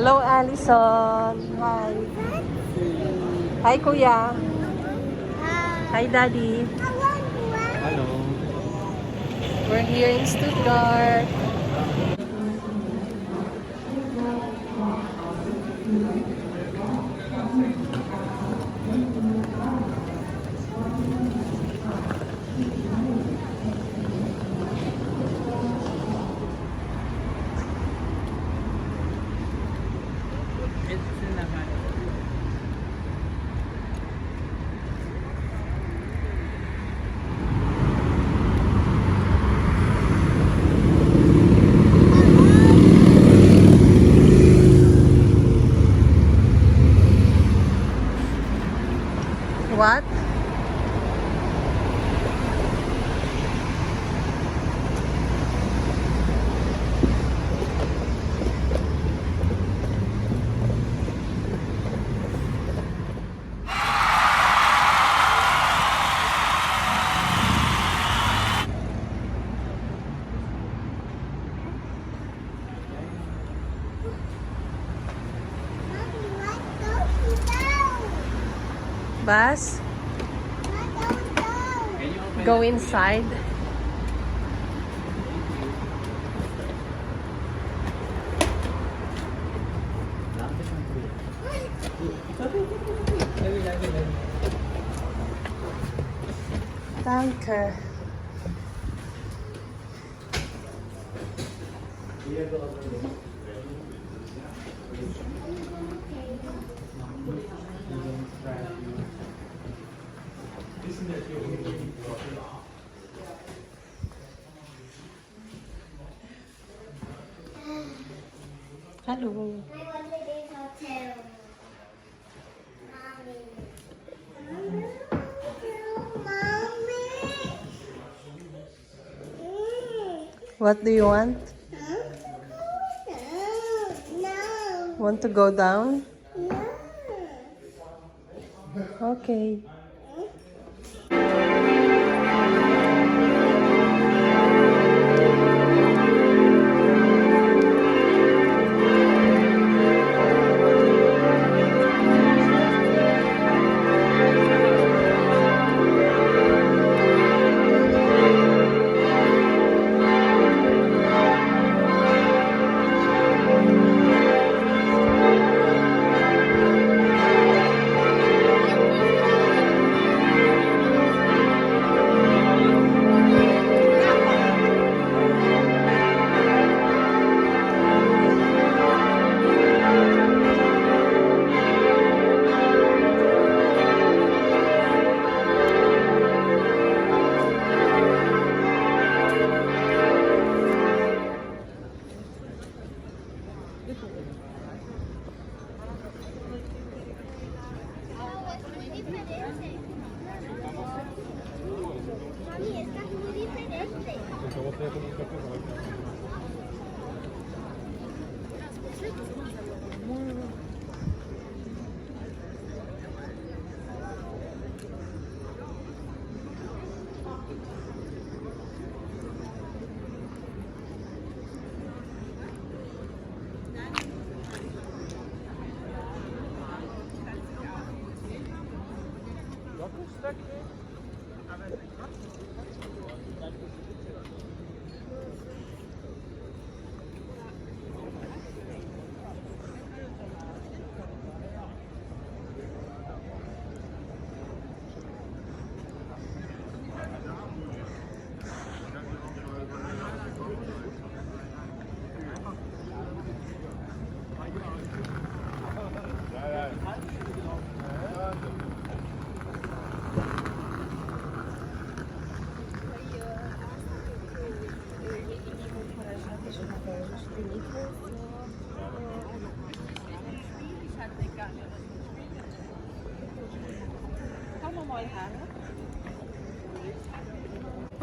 Hello, Allison. Hi. Hi, Kuya. Hi, Daddy. Hello. We're here in Stuttgart. What? Bus? Go inside. Danke. Hello. I want to this hotel. What do you want? No. Want to go down? No. Okay.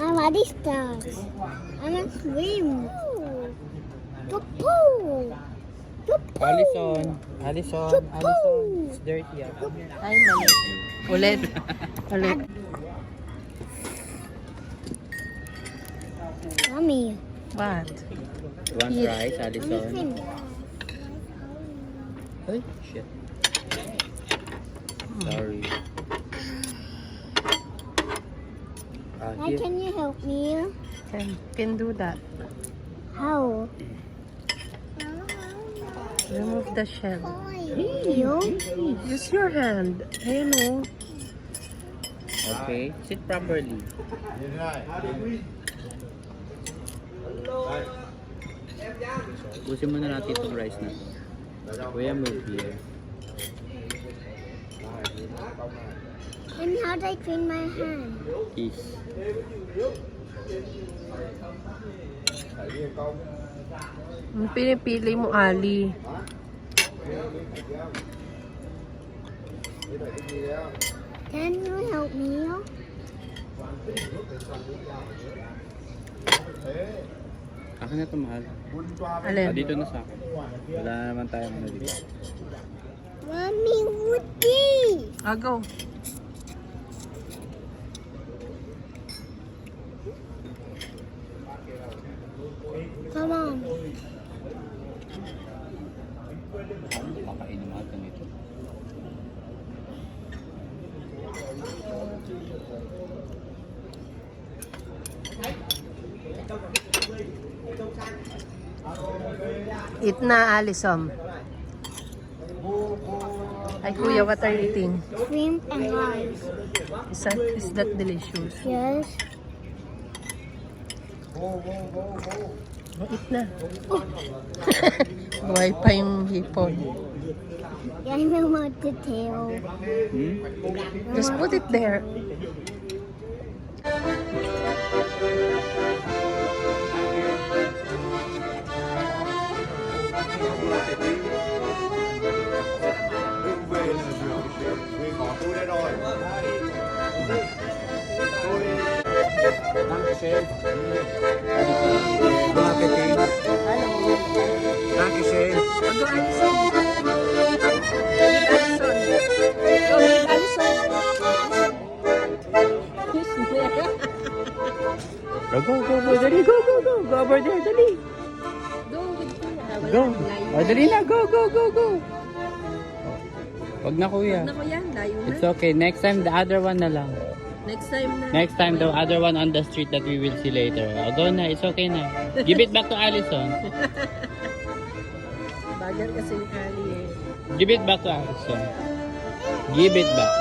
What is that? I want to swim. The pool. The pool. Allison. Allison. Allison. It's dirty. Ay, mali. Ulit. Ulit. Mommy. What? You want Eat. fries, Allison? Ay, shit. Sorry. Why Here. can you help me? Can do that. How? Remove the shell. You? Use your hand. Ayan o. Okay, sit properly. Pusin muna natin itong rice na to. Kuya, move here. And how do I clean my hand? Peace. Ang pinipili mo, Ali. Can you help me? Akin na ito, mahal. Alin? Dito na sa akin. Wala na naman tayong ano dito. Mommy, Woody! Go. Come on. Kakainin mga ganito. Eat na, Alison. Ay, Kuya, what are you eating? Shrimp and rice. Is that delicious? Yes. Eat na. Buhay pa yung hipon. I don't want the tail. Just put it there. Dankeschön. Dankeschön. Go, Alison. Alison. Go, Alison. Go, dali, go. Go over there, dali. Go with Kuya. Go. Dali na, go. Wag na, kuya. Wag na ko yan, layo na. It's okay. Next time, the other one na lang. Next time na. Next time, the other one on the street that we will see later. Go na, it's okay na. Give it back to Allison. Bagal kasi yung Ali eh. Give it back to Allison. Give it back.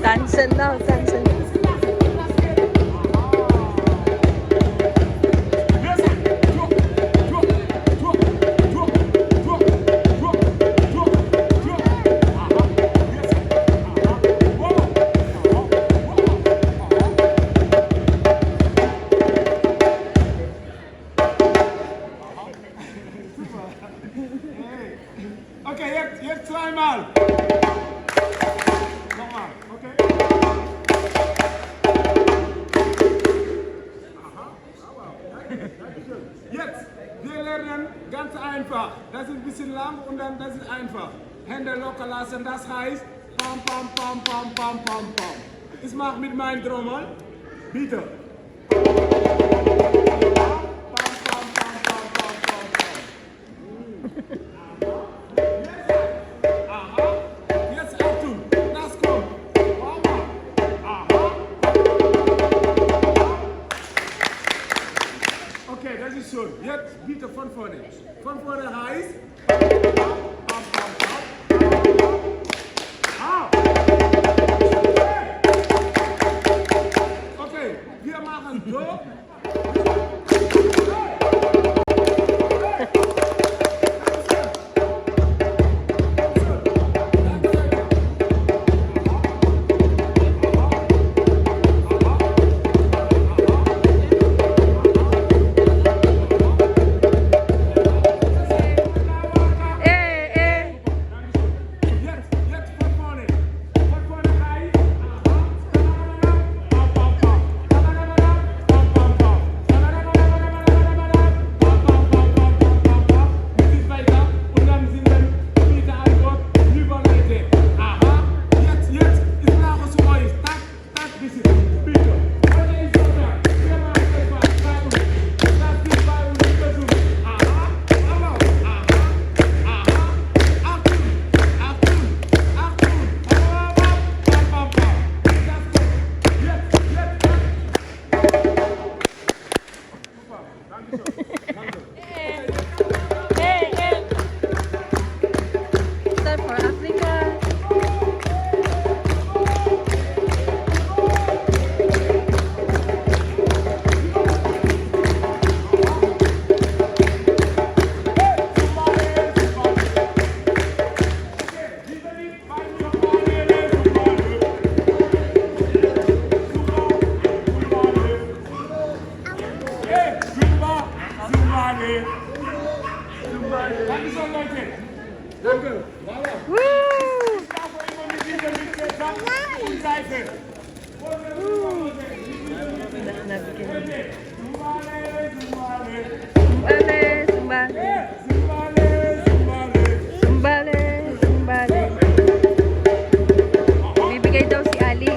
Tansen daw, tansen. Okay, jetzt zweimal. Nochmal, okay? Aha, Dankeschön. Jetzt, wir lernen ganz einfach. Das ist ein bisschen lang und dann das ist einfach. Hände locker lassen, das heißt pam, pam, pam, pam, pam, pam, pam. Ich mache mit meinem Trommel. Bitte. Okay, das ist schön. Jetzt bitte von vorne. Von vorne heißt. Okay, wir machen so. Eh, Dankeschön, Leute. Danke. Voilà. Woo! Ich darf euch immer mit dieser Mitgliedschaft und Seite. Sumbale, sumbale. Sumbale, sumbale. Bibigay daw si Ali.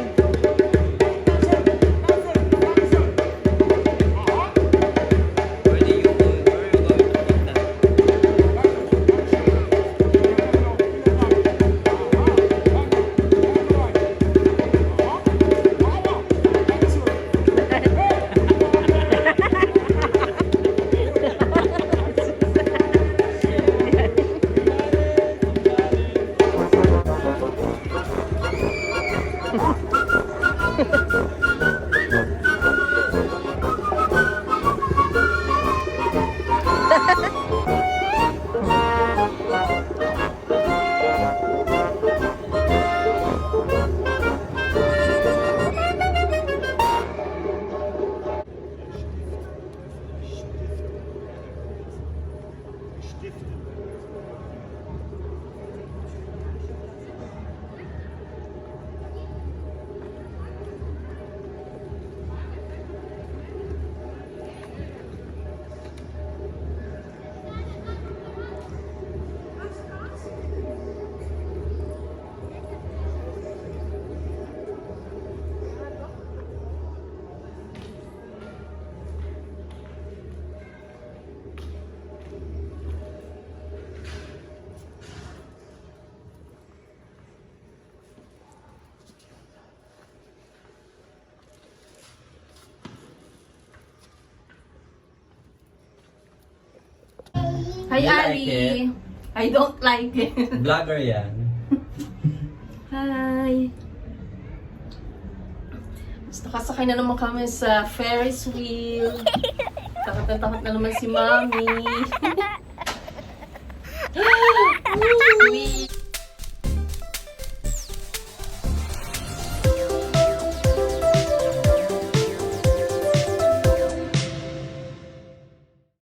Hi, You like Ali. it? I don't like it. Vlogger yan. Hi. Mas nakasakay na naman kami sa Ferris wheel. Takot na naman si Mami.